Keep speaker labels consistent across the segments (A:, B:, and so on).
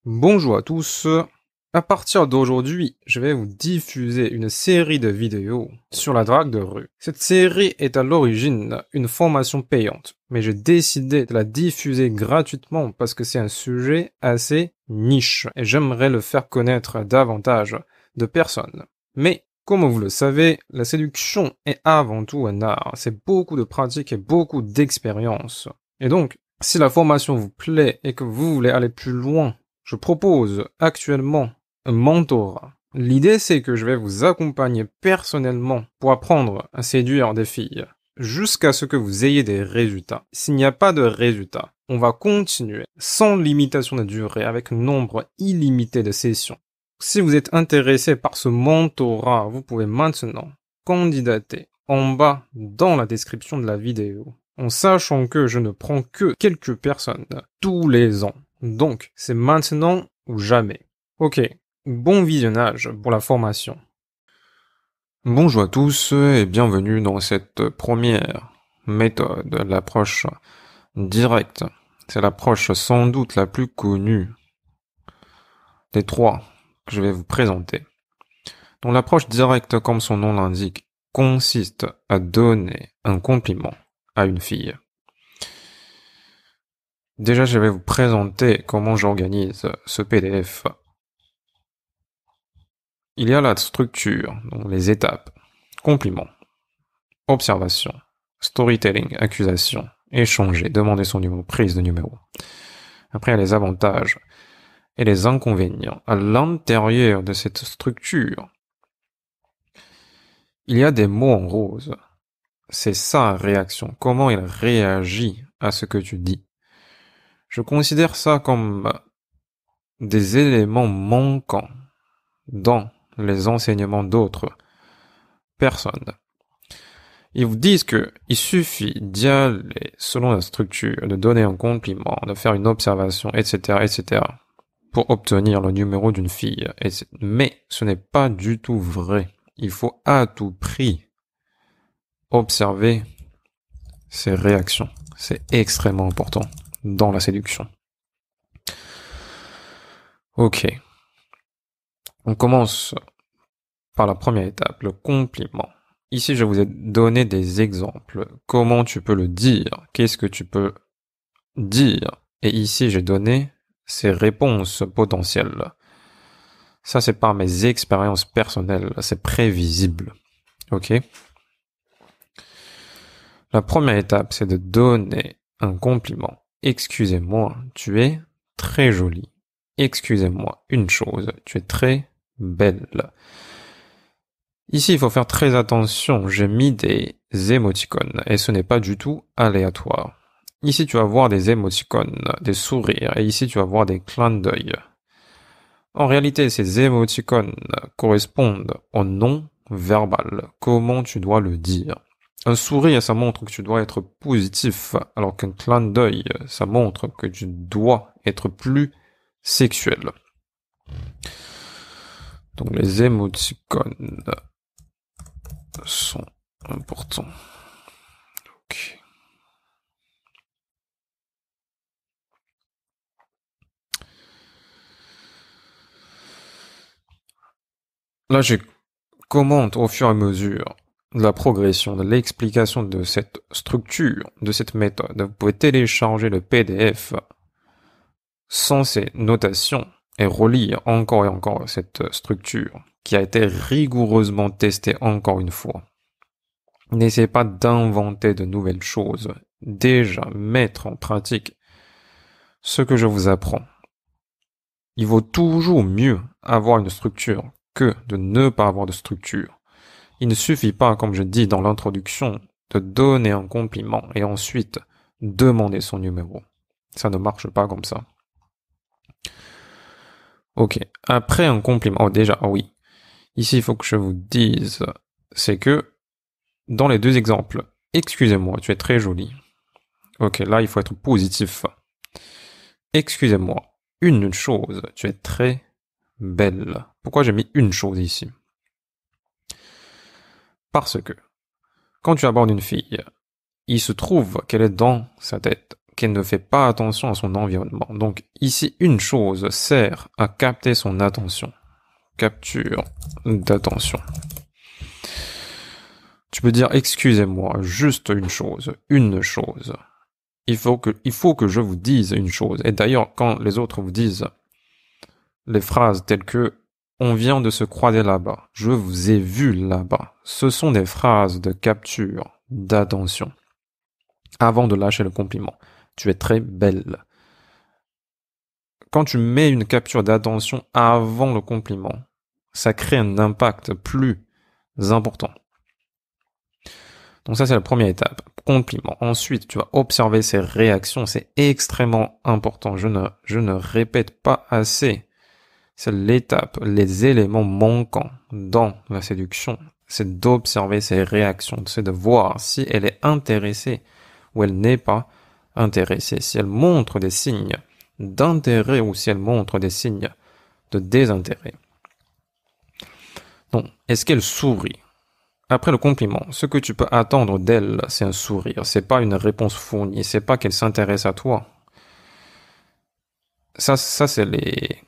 A: Bonjour à tous. À partir d'aujourd'hui, je vais vous diffuser une série de vidéos sur la drague de rue. Cette série est à l'origine une formation payante, mais j'ai décidé de la diffuser gratuitement parce que c'est un sujet assez niche et j'aimerais le faire connaître à davantage de personnes. Mais comme vous le savez, la séduction est avant tout un art. C'est beaucoup de pratique et beaucoup d'expérience. Et donc, si la formation vous plaît et que vous voulez aller plus loin, je propose actuellement un mentorat. L'idée, c'est que je vais vous accompagner personnellement pour apprendre à séduire des filles jusqu'à ce que vous ayez des résultats. S'il n'y a pas de résultats, on va continuer sans limitation de durée avec un nombre illimité de sessions. Si vous êtes intéressé par ce mentorat, vous pouvez maintenant candidater en bas dans la description de la vidéo, en sachant que je ne prends que quelques personnes tous les ans. Donc, c'est maintenant ou jamais. Ok, bon visionnage pour la formation. Bonjour à tous et bienvenue dans cette première méthode, l'approche directe. C'est l'approche sans doute la plus connue des trois que je vais vous présenter. Donc l'approche directe, comme son nom l'indique, consiste à donner un compliment à une fille. Déjà, je vais vous présenter comment j'organise ce PDF. Il y a la structure, donc les étapes, compliment, observation, storytelling, accusation, échanger, demander son numéro, prise de numéro. Après, il y a les avantages et les inconvénients. À l'intérieur de cette structure, il y a des mots en rose. C'est sa réaction, comment il réagit à ce que tu dis. Je considère ça comme des éléments manquants dans les enseignements d'autres personnes. Ils vous disent que il suffit d'y aller selon la structure, de donner un compliment, de faire une observation, etc., etc., pour obtenir le numéro d'une fille. Mais ce n'est pas du tout vrai. Il faut à tout prix observer ses réactions. C'est extrêmement important dans la séduction. Ok. On commence par la première étape, le compliment. Ici, je vous ai donné des exemples. Comment tu peux le dire? Qu'est-ce que tu peux dire? Et ici, j'ai donné ces réponses potentielles. Ça, c'est par mes expériences personnelles. C'est prévisible. Ok? La première étape, c'est de donner un compliment. Excusez-moi, tu es très jolie. Excusez-moi une chose, tu es très belle. Ici, il faut faire très attention. J'ai mis des émoticônes et ce n'est pas du tout aléatoire. Ici, tu vas voir des émoticônes, des sourires, et ici, tu vas voir des clins d'œil. En réalité, ces émoticônes correspondent au non-verbal, comment tu dois le dire. Un sourire, ça montre que tu dois être positif, alors qu'un clin d'œil, ça montre que tu dois être plus sexuel. Donc les émoticônes sont importants. Ok. Là, je commente au fur et à mesure de la progression, de l'explication de cette structure, de cette méthode. Vous pouvez télécharger le PDF sans ces notations et relire encore et encore cette structure qui a été rigoureusement testée encore une fois. N'essayez pas d'inventer de nouvelles choses. Déjà, mettre en pratique ce que je vous apprends. Il vaut toujours mieux avoir une structure que de ne pas avoir de structure. Il ne suffit pas, comme je dis dans l'introduction, de donner un compliment et ensuite demander son numéro. Ça ne marche pas comme ça. Ok, après un compliment, oh déjà, oh oui. Ici, il faut que je vous dise, c'est que dans les deux exemples, excusez-moi, tu es très jolie. Ok, là, il faut être positif. Excusez-moi, une chose, tu es très belle. Pourquoi j'ai mis une chose ici? Parce que, quand tu abordes une fille, il se trouve qu'elle est dans sa tête. qu'elle ne fait pas attention à son environnement. Donc ici, une chose sert à capter son attention. Capture d'attention. Tu peux dire, excusez-moi, juste une chose. Il faut que je vous dise une chose. Et d'ailleurs, quand les autres vous disent les phrases telles que on vient de se croiser là-bas, je vous ai vu là-bas, ce sont des phrases de capture d'attention. Avant de lâcher le compliment, tu es très belle. Quand tu mets une capture d'attention avant le compliment, ça crée un impact plus important. Donc ça, c'est la première étape. Compliment. Ensuite, tu vas observer ses réactions. C'est extrêmement important. Je ne répète pas assez. C'est l'étape, les éléments manquants dans la séduction. C'est d'observer ses réactions. C'est de voir si elle est intéressée ou elle n'est pas intéressée. Si elle montre des signes d'intérêt ou si elle montre des signes de désintérêt. Donc, est-ce qu'elle sourit? Après le compliment, ce que tu peux attendre d'elle, c'est un sourire. C'est pas une réponse fournie. C'est pas qu'elle s'intéresse à toi. Ça c'est les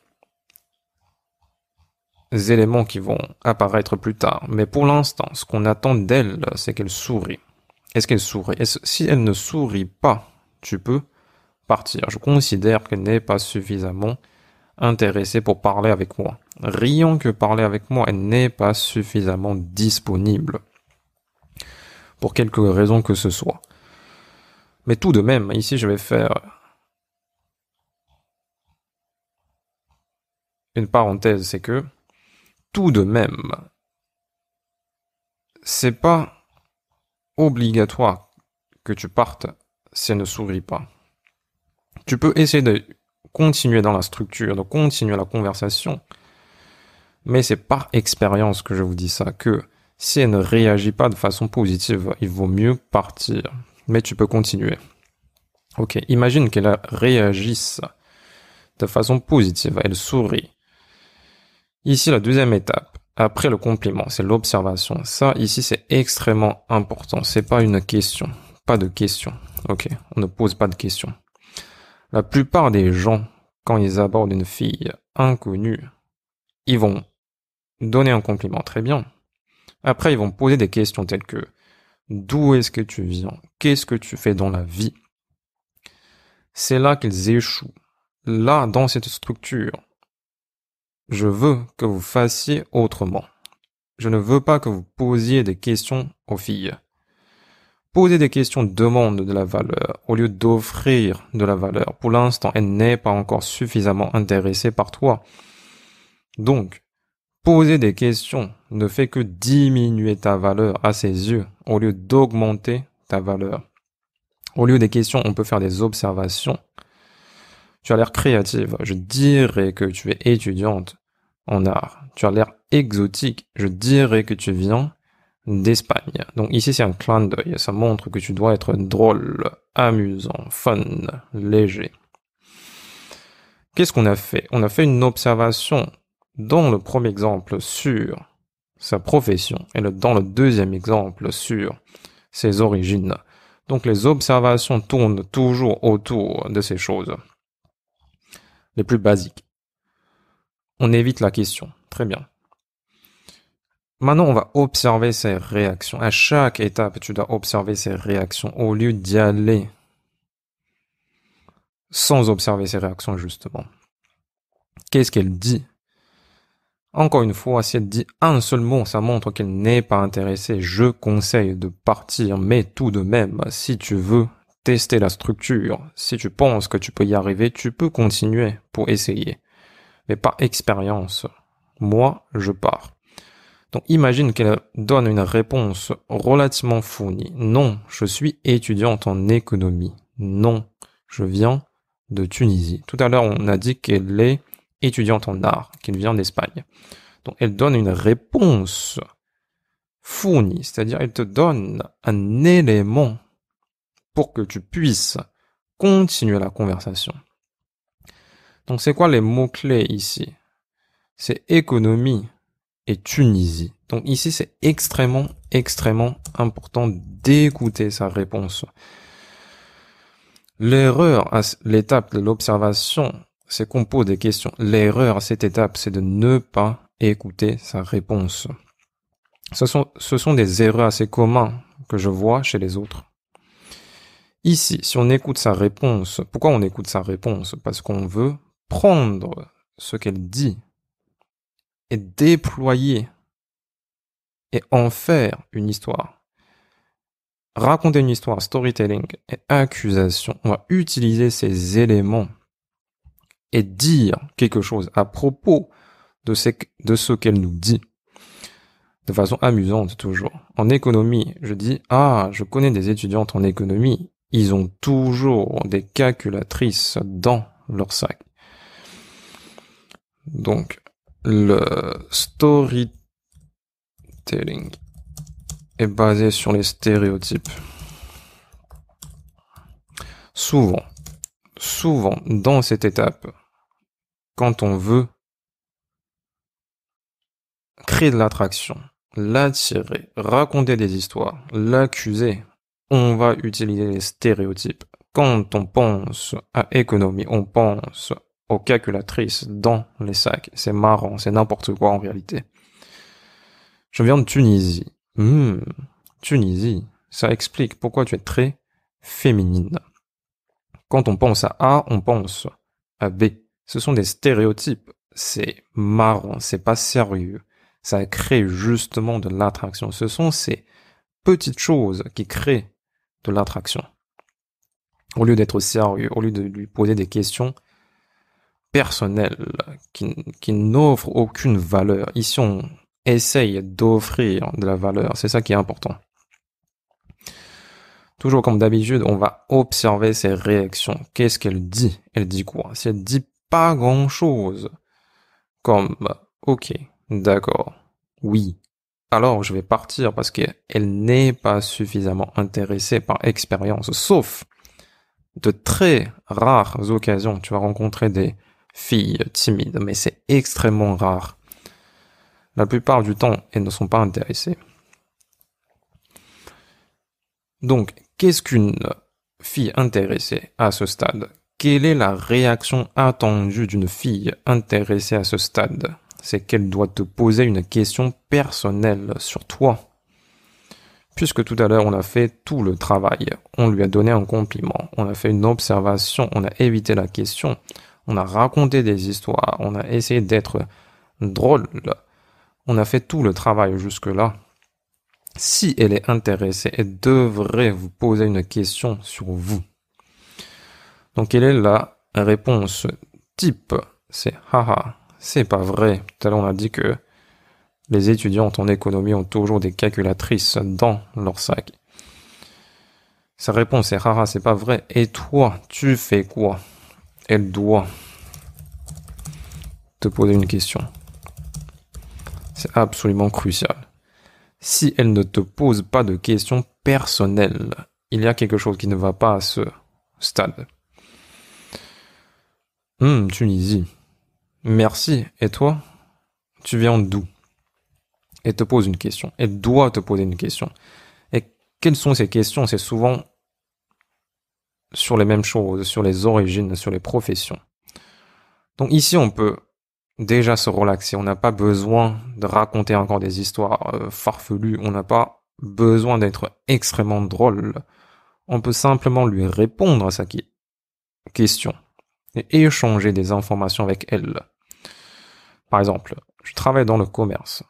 A: éléments qui vont apparaître plus tard. Mais pour l'instant, ce qu'on attend d'elle, c'est qu'elle sourit. Est-ce qu'elle sourit? Si elle ne sourit pas, tu peux partir. Je considère qu'elle n'est pas suffisamment intéressée pour parler avec moi. Rien que parler avec moi, elle n'est pas suffisamment disponible. Pour quelque raison que ce soit. Mais tout de même, ici je vais faire une parenthèse, c'est que tout de même, c'est pas obligatoire que tu partes si elle ne sourit pas. Tu peux essayer de continuer dans la structure, de continuer la conversation, mais c'est par expérience que je vous dis ça, que si elle ne réagit pas de façon positive, il vaut mieux partir. Mais tu peux continuer. Ok, imagine qu'elle réagisse de façon positive, elle sourit. Ici, la deuxième étape, après le compliment, c'est l'observation. Ça, ici, c'est extrêmement important. C'est pas une question. Pas de question. Ok, on ne pose pas de questions. La plupart des gens, quand ils abordent une fille inconnue, ils vont donner un compliment, très bien. Après, ils vont poser des questions telles que d'où est-ce que tu viens? Qu'est-ce que tu fais dans la vie? C'est là qu'ils échouent. Là, dans cette structure, je veux que vous fassiez autrement. Je ne veux pas que vous posiez des questions aux filles. Poser des questions demande de la valeur, au lieu d'offrir de la valeur. Pour l'instant, elle n'est pas encore suffisamment intéressée par toi. Donc, poser des questions ne fait que diminuer ta valeur à ses yeux, au lieu d'augmenter ta valeur. Au lieu des questions, on peut faire des observations. Tu as l'air créative. Je dirais que tu es étudiante en art. Tu as l'air exotique. Je dirais que tu viens d'Espagne. Donc ici, c'est un clin d'œil. Ça montre que tu dois être drôle, amusant, fun, léger. Qu'est-ce qu'on a fait? On a fait une observation dans le premier exemple sur sa profession et dans le deuxième exemple sur ses origines. Donc les observations tournent toujours autour de ces choses les plus basiques. On évite la question. Très bien. Maintenant, on va observer ses réactions. À chaque étape, tu dois observer ses réactions au lieu d'y aller sans observer ses réactions, justement. Qu'est-ce qu'elle dit? Encore une fois, si elle dit un seul mot, ça montre qu'elle n'est pas intéressée. Je conseille de partir, mais tout de même, si tu veux tester la structure, si tu penses que tu peux y arriver, tu peux continuer pour essayer. Mais par expérience, moi, je pars. Donc imagine qu'elle donne une réponse relativement fournie. Non, je suis étudiante en économie. Non, je viens de Tunisie. Tout à l'heure, on a dit qu'elle est étudiante en art, qu'elle vient d'Espagne. Donc elle donne une réponse fournie, c'est-à-dire elle te donne un élément pour que tu puisses continuer la conversation. Donc c'est quoi les mots-clés ici? C'est économie et Tunisie. Donc ici, c'est extrêmement important d'écouter sa réponse. L'erreur à l'étape de l'observation, c'est qu'on pose des questions. L'erreur à cette étape, c'est de ne pas écouter sa réponse. Ce sont des erreurs assez communes que je vois chez les autres. Ici, si on écoute sa réponse, pourquoi on écoute sa réponse? Parce qu'on veut prendre ce qu'elle dit et déployer et en faire une histoire. Raconter une histoire, storytelling et accusation. On va utiliser ces éléments et dire quelque chose à propos de ce qu'elle nous dit. De façon amusante toujours. En économie, je dis, je connais des étudiantes en économie, ils ont toujours des calculatrices dans leur sac. Donc, le storytelling est basé sur les stéréotypes. Souvent, dans cette étape, quand on veut créer de l'attraction, l'attirer, raconter des histoires, l'accuser, on va utiliser les stéréotypes. Quand on pense à économie, on pense aux calculatrices dans les sacs. C'est marrant, c'est n'importe quoi en réalité. Je viens de Tunisie. Tunisie, ça explique pourquoi tu es très féminine. Quand on pense à A, on pense à B. Ce sont des stéréotypes. C'est marrant, c'est pas sérieux. Ça crée justement de l'attraction. Ce sont ces petites choses qui créent de l'attraction. Au lieu d'être sérieux, au lieu de lui poser des questions personnelles qui n'offrent aucune valeur. Ici, on essaye d'offrir de la valeur. C'est ça qui est important. Toujours comme d'habitude, on va observer ses réactions. Qu'est-ce qu'elle dit? Elle dit quoi? Si elle dit pas grand-chose, comme ok, d'accord, oui, alors je vais partir parce qu'elle n'est pas suffisamment intéressée par expérience. Sauf de très rares occasions, tu vas rencontrer des filles timides, mais c'est extrêmement rare. La plupart du temps, elles ne sont pas intéressées. Donc, qu'est-ce qu'une fille intéressée à ce stade? Quelle est la réaction attendue d'une fille intéressée à ce stade? C'est qu'elle doit te poser une question personnelle sur toi. Puisque tout à l'heure, on a fait tout le travail. On lui a donné un compliment. On a fait une observation. On a évité la question. On a raconté des histoires. On a essayé d'être drôle. On a fait tout le travail jusque-là. Si elle est intéressée, elle devrait vous poser une question sur vous. Donc, quelle est la réponse type? C'est haha, c'est pas vrai. Tout à l'heure, on a dit que les étudiantes en économie ont toujours des calculatrices dans leur sac. Sa réponse est haha, c'est pas vrai. Et toi, tu fais quoi? Elle doit te poser une question. C'est absolument crucial. Si elle ne te pose pas de questions personnelles, il y a quelque chose qui ne va pas à ce stade. Tunisie. Merci. Et toi? Tu viens d'où? Elle te pose une question. Elle doit te poser une question. Et quelles sont ces questions? C'est souvent sur les mêmes choses, sur les origines, sur les professions. Donc ici, on peut déjà se relaxer. On n'a pas besoin de raconter encore des histoires farfelues. On n'a pas besoin d'être extrêmement drôle. On peut simplement lui répondre à sa question et échanger des informations avec elle. Par exemple, je travaille dans le commerce.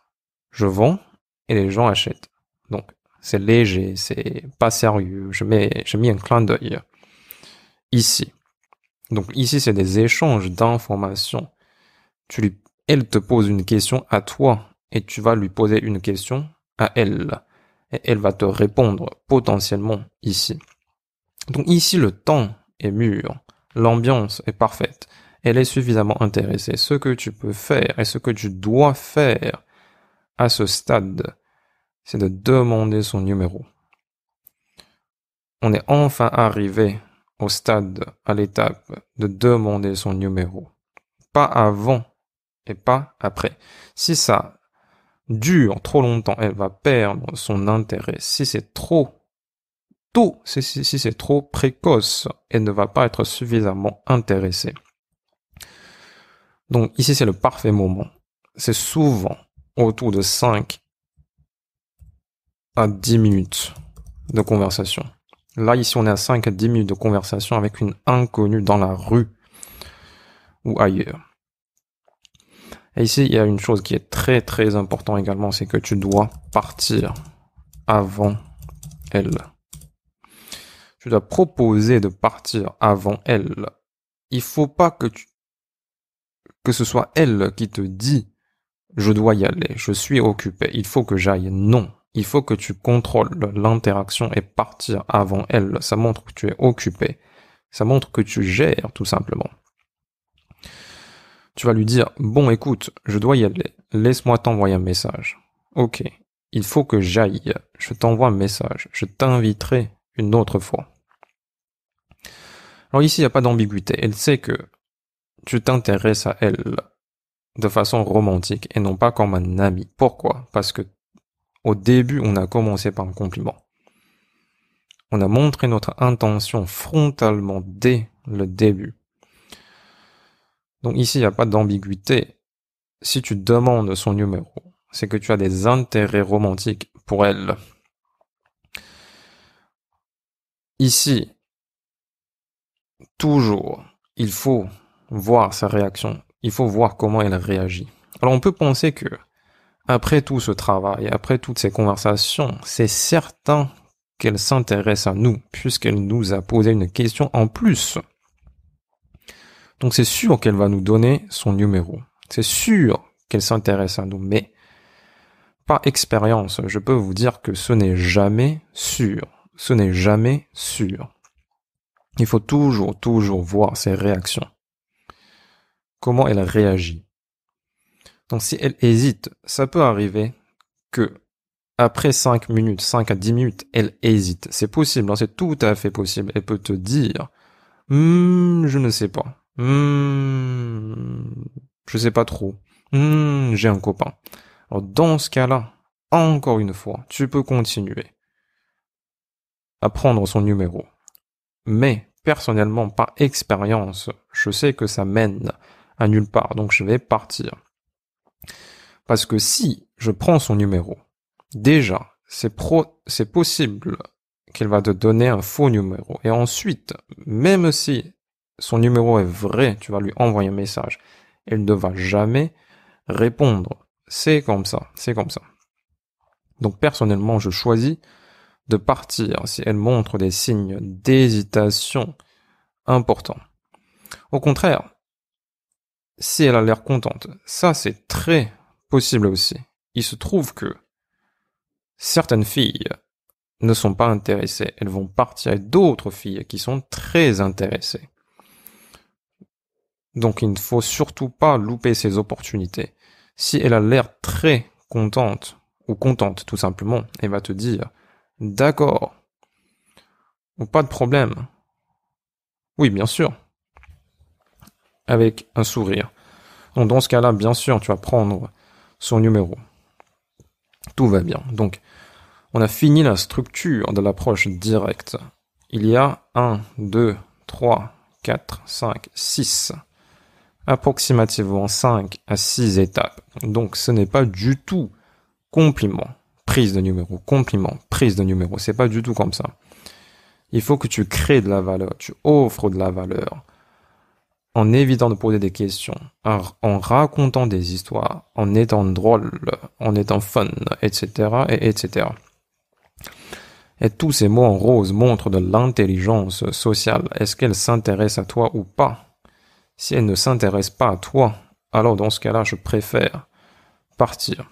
A: Je vends et les gens achètent. Donc, c'est léger, c'est pas sérieux. J'ai mis un clin d'œil ici. Donc ici, c'est des échanges d'informations. Elle te pose une question à toi et tu vas lui poser une question à elle. Et elle va te répondre potentiellement ici. Donc ici, le temps est mûr. L'ambiance est parfaite. Elle est suffisamment intéressée. Ce que tu peux faire et ce que tu dois faire à ce stade, c'est de demander son numéro. On est enfin arrivé au stade, à l'étape de demander son numéro. Pas avant et pas après. Si ça dure trop longtemps, elle va perdre son intérêt. Si c'est trop tôt, si c'est trop précoce, elle ne va pas être suffisamment intéressée. Donc ici, c'est le parfait moment. C'est souvent autour de 5 à 10 minutes de conversation. Là, ici, on est à 5 à 10 minutes de conversation avec une inconnue dans la rue ou ailleurs. Et ici, il y a une chose qui est très très importante également, c'est que tu dois partir avant elle. Tu dois proposer de partir avant elle. Il faut pas que ce soit elle qui te dit « je dois y aller, je suis occupé, il faut que j'aille ». Non, il faut que tu contrôles l'interaction et partir avant elle. Ça montre que tu es occupé. Ça montre que tu gères tout simplement. Tu vas lui dire « bon, écoute, je dois y aller, laisse-moi t'envoyer un message. Ok, il faut que j'aille, je t'envoie un message, je t'inviterai une autre fois. » Alors ici, il n'y a pas d'ambiguïté. Elle sait que tu t'intéresses à elle de façon romantique et non pas comme un ami. Pourquoi? Parce que au début, on a commencé par un compliment. On a montré notre intention frontalement dès le début. Donc ici, il n'y a pas d'ambiguïté. Si tu demandes son numéro, c'est que tu as des intérêts romantiques pour elle. Ici, toujours, il faut voir sa réaction. Il faut voir comment elle réagit. Alors on peut penser que, après tout ce travail, après toutes ces conversations, c'est certain qu'elle s'intéresse à nous, puisqu'elle nous a posé une question en plus. Donc c'est sûr qu'elle va nous donner son numéro. C'est sûr qu'elle s'intéresse à nous, mais par expérience, je peux vous dire que ce n'est jamais sûr. Ce n'est jamais sûr. Il faut toujours voir ses réactions. Comment elle réagit. Donc si elle hésite, ça peut arriver que après 5 minutes, 5 à 10 minutes, elle hésite. C'est possible, hein, c'est tout à fait possible. Elle peut te dire « je ne sais pas. Je sais pas trop. J'ai un copain. » Alors dans ce cas-là, encore une fois, tu peux continuer à prendre son numéro. Mais personnellement, par expérience, je sais que ça mène à nulle part, donc je vais partir. Parce que si je prends son numéro, déjà, c'est possible qu'elle va te donner un faux numéro. Et ensuite, même si son numéro est vrai, tu vas lui envoyer un message, elle ne va jamais répondre. C'est comme ça, c'est comme ça. Donc personnellement, je choisis de partir si elle montre des signes d'hésitation importants. Au contraire, si elle a l'air contente, ça c'est très possible aussi. Il se trouve que certaines filles ne sont pas intéressées, elles vont partir avec d'autres filles qui sont très intéressées. Donc il ne faut surtout pas louper ces opportunités. Si elle a l'air très contente, ou contente tout simplement, elle va te dire « d'accord » ou « pas de problème ». Oui, bien sûr. Avec un sourire. Donc dans ce cas-là, bien sûr, tu vas prendre son numéro. Tout va bien. Donc, on a fini la structure de l'approche directe. Il y a 1, 2, 3, 4, 5, 6. Approximativement 5 à 6 étapes. Donc ce n'est pas du tout compliment, prise de numéro, compliment, prise de numéro. C'est pas du tout comme ça. Il faut que tu crées de la valeur, tu offres de la valeur. En évitant de poser des questions, en racontant des histoires, en étant drôle, en étant fun, etc., etc. Et tous ces mots en rose montrent de l'intelligence sociale. Est-ce qu'elle s'intéresse à toi ou pas? Si elle ne s'intéresse pas à toi, alors dans ce cas-là, je préfère partir.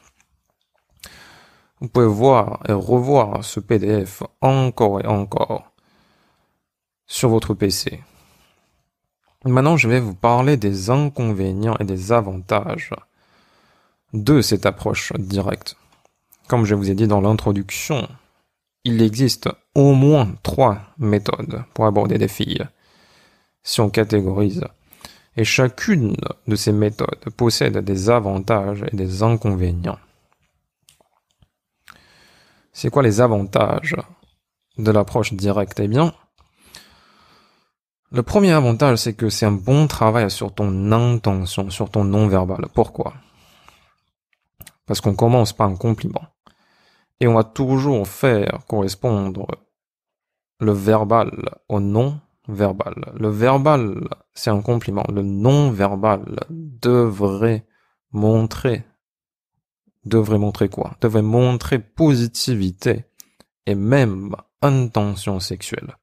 A: Vous pouvez voir et revoir ce PDF encore et encore sur votre PC. Maintenant, je vais vous parler des inconvénients et des avantages de cette approche directe. Comme je vous ai dit dans l'introduction, il existe au moins 3 méthodes pour aborder des filles, si on catégorise. Et chacune de ces méthodes possède des avantages et des inconvénients. C'est quoi les avantages de l'approche directe? Eh bien, le premier avantage, c'est que c'est un bon travail sur ton intention, sur ton non-verbal. Pourquoi? Parce qu'on commence par un compliment. Et on va toujours faire correspondre le verbal au non-verbal. Le verbal, c'est un compliment. Le non-verbal devrait montrer quoi? Devrait montrer positivité et même intention sexuelle.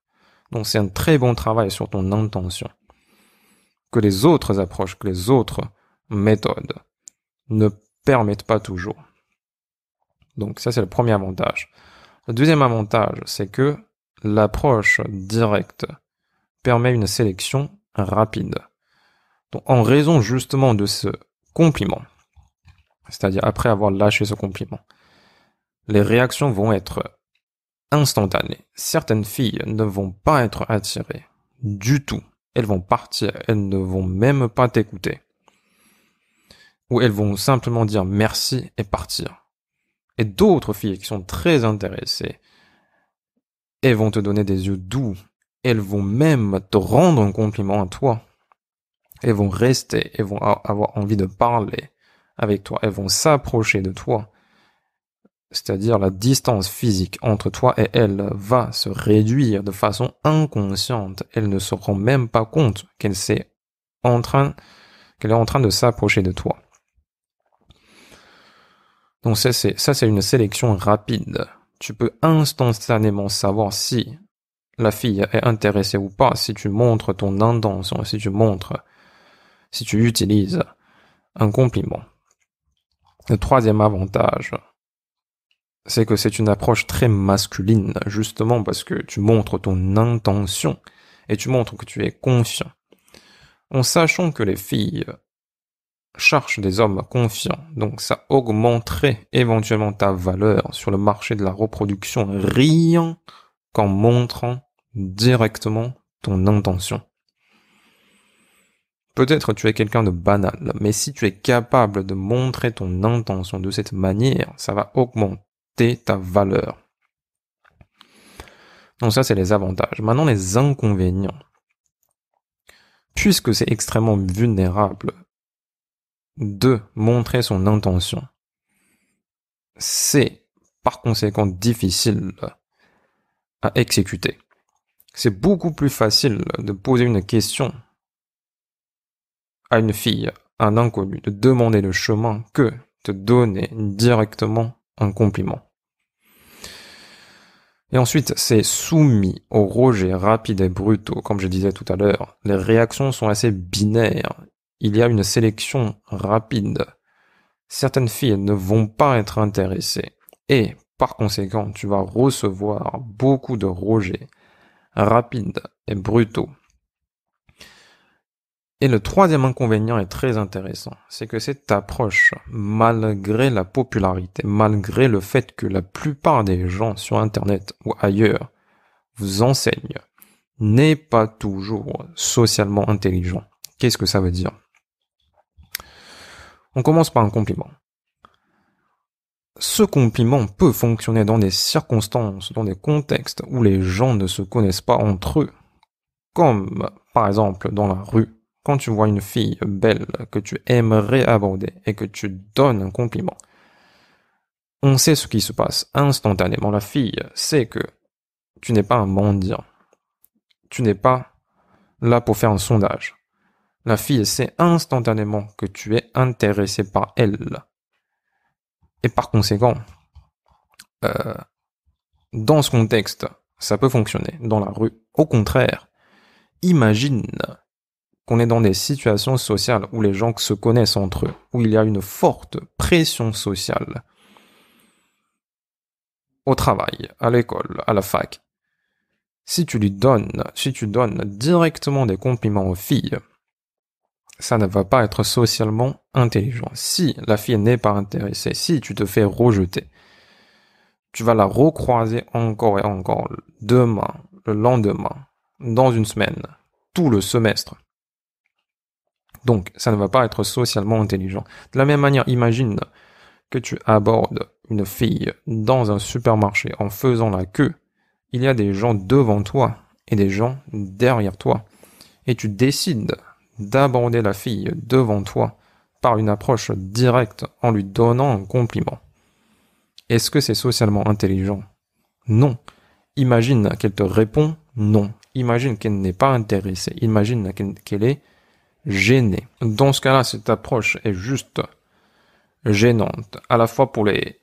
A: Donc c'est un très bon travail sur ton intention que les autres approches, que les autres méthodes ne permettent pas toujours. Donc ça c'est le premier avantage. Le deuxième avantage, c'est que l'approche directe permet une sélection rapide. Donc en raison justement de ce compliment, c'est-à-dire après avoir lâché ce compliment, les réactions vont être instantanées. Certaines filles ne vont pas être attirées du tout. Elles vont partir, elles ne vont même pas t'écouter. Ou elles vont simplement dire merci et partir. Et d'autres filles qui sont très intéressées, elles vont te donner des yeux doux. Elles vont même te rendre un compliment à toi. Elles vont rester, elles vont avoir envie de parler avec toi. Elles vont s'approcher de toi. C'est-à-dire la distance physique entre toi et elle va se réduire de façon inconsciente. Elle ne se rend même pas compte qu'elle est en train de s'approcher de toi. Donc ça c'est une sélection rapide. Tu peux instantanément savoir si la fille est intéressée ou pas, si tu montres ton intention, si tu utilises un compliment. Le troisième avantage, c'est que c'est une approche très masculine, justement parce que tu montres ton intention et tu montres que tu es confiant. En sachant que les filles cherchent des hommes confiants, donc ça augmenterait éventuellement ta valeur sur le marché de la reproduction rien qu'en montrant directement ton intention. Peut-être tu es quelqu'un de banal, mais si tu es capable de montrer ton intention de cette manière, ça va augmenter ta valeur. Donc ça, c'est les avantages. Maintenant, les inconvénients. Puisque c'est extrêmement vulnérable de montrer son intention, c'est par conséquent difficile à exécuter. C'est beaucoup plus facile de poser une question à une fille, à un inconnu, de demander le chemin que de donner directement un compliment. Et ensuite, c'est soumis au rejet rapide et brutaux, comme je disais tout à l'heure. Les réactions sont assez binaires. Il y a une sélection rapide. Certaines filles ne vont pas être intéressées. Et, par conséquent, tu vas recevoir beaucoup de rejets rapides et brutaux. Et le troisième inconvénient est très intéressant, c'est que cette approche, malgré la popularité, malgré le fait que la plupart des gens sur Internet ou ailleurs vous enseignent, n'est pas toujours socialement intelligent. Qu'est-ce que ça veut dire? On commence par un compliment. Ce compliment peut fonctionner dans des circonstances, dans des contextes où les gens ne se connaissent pas entre eux, comme par exemple dans la rue. Quand tu vois une fille belle que tu aimerais aborder et que tu donnes un compliment, on sait ce qui se passe instantanément. La fille sait que tu n'es pas un mendiant. Tu n'es pas là pour faire un sondage. La fille sait instantanément que tu es intéressé par elle. Et par conséquent, dans ce contexte, ça peut fonctionner. Dans la rue, au contraire, imagine qu'on est dans des situations sociales où les gens se connaissent entre eux, où il y a une forte pression sociale, au travail, à l'école, à la fac. Si tu donnes directement des compliments aux filles, ça ne va pas être socialement intelligent. Si la fille n'est pas intéressée, si tu te fais rejeter, tu vas la recroiser encore et encore, demain, le lendemain, dans une semaine, tout le semestre. Donc, ça ne va pas être socialement intelligent. De la même manière, imagine que tu abordes une fille dans un supermarché en faisant la queue Il y a des gens devant toi et des gens derrière toi. Et tu décides d'aborder la fille devant toi par une approche directe en lui donnant un compliment. Est-ce que c'est socialement intelligent? Non. Imagine qu'elle te répond non. Imagine qu'elle n'est pas intéressée. Imagine qu'elle est gênée. Dans ce cas-là, cette approche est juste gênante, à la fois pour les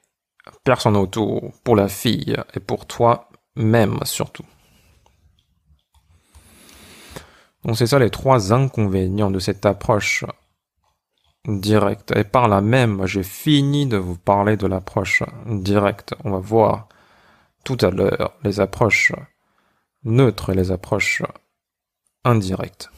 A: personnes autour, pour la fille et pour toi-même surtout. Donc c'est ça les 3 inconvénients de cette approche directe. Et par là même, j'ai fini de vous parler de l'approche directe. On va voir tout à l'heure les approches neutres et les approches indirectes.